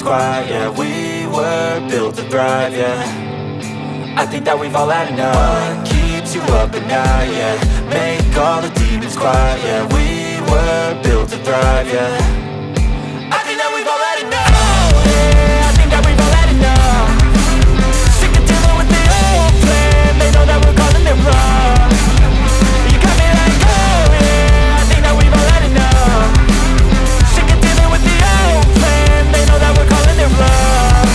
demons quiet, yeah. We were built to thrive, yeah. I think that we've all had enough. What keeps you up at night, yeah. Make all the demons quiet, yeah. We were built to thrive, yeah. I think that we've all had enough. Oh, yeah, I think that we've all had enough. Sick of dealing with the old plan. They know that we're calling it wrong. You got me like, oh yeah, I think that we've all had enough. Sick of dealing with the old plan. They know that we're calling it wrong.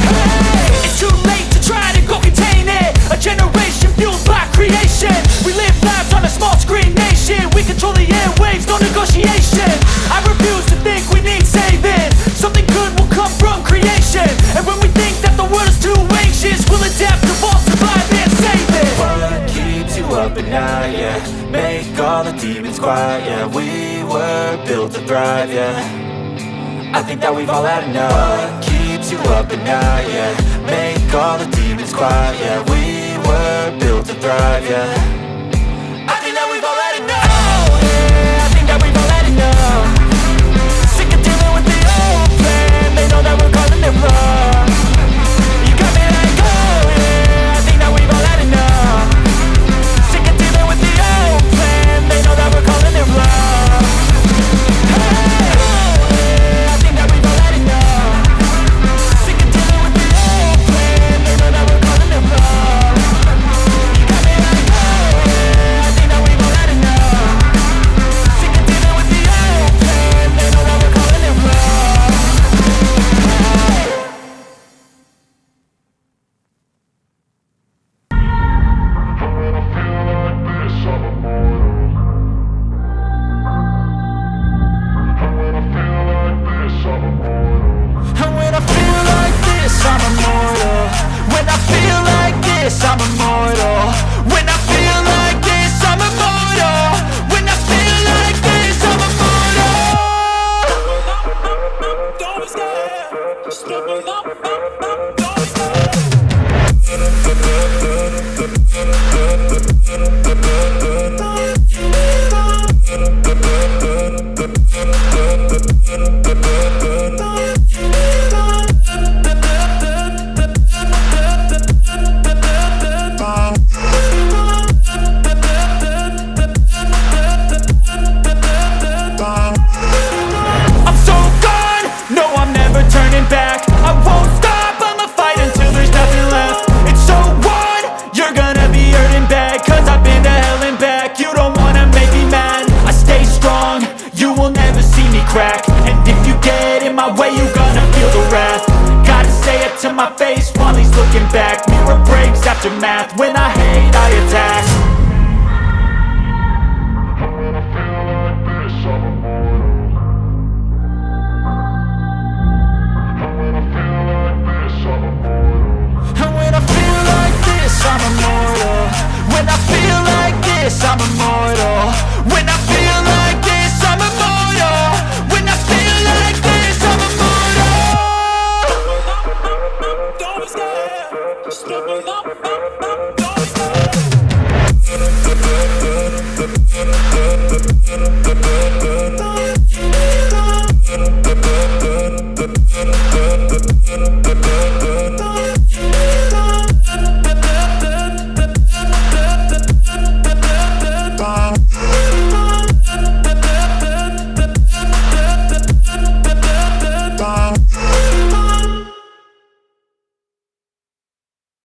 Hey, it's too late to try to go contain it. A generation fueled by creation. We live lives on a small screen nation. We control the airwaves, no negotiation. I refuse to think we need saving. Something good will come from creation. And when we think that the world is too anxious, we'll adapt, evolve, survive and save it. What keeps you up at night, yeah. Make all the demons quiet, yeah. We were built to thrive, yeah. I think that we've all had enough. What keeps you up at night, yeah. Make all the demons quiet, yeah. We were built to thrive, yeah. I think that we've all had enough. Oh yeah, I think that we've all had enough. Sick of dealing with the old plan. They know that we're calling it wrong. You got me like, oh yeah, I think that we've all had enough. Sick of dealing with the old plan. They know that we're calling it wrong. Hey, oh yeah, I think that we've all had enough. Sick of dealing with the old plan. They know that we're calling it wrong. You got me like, oh yeah, I think that we've all had enough. Sick of dealing with the old plan. They know that we're calling it wrong. And when I feel like this, I'm immortal. When I feel like this, I'm immortal. When I feel like this, I'm immortal. When I feel like this, I'm immortal. Don't be scared. Step it up. Don't be scared. I'm so gone, no I'm never turning back. I won't stop, I'ma fight until there's nothing left. It's so on, you're gonna be hurting bad. Cause I've been to hell and back. You don't wanna make me mad. I stay strong, you will never see me crack. And if you get in my way, you're gonna feel the wrath. Gotta say it to my face while he's looking back. Mirror breaks after math. When I hate, I attack.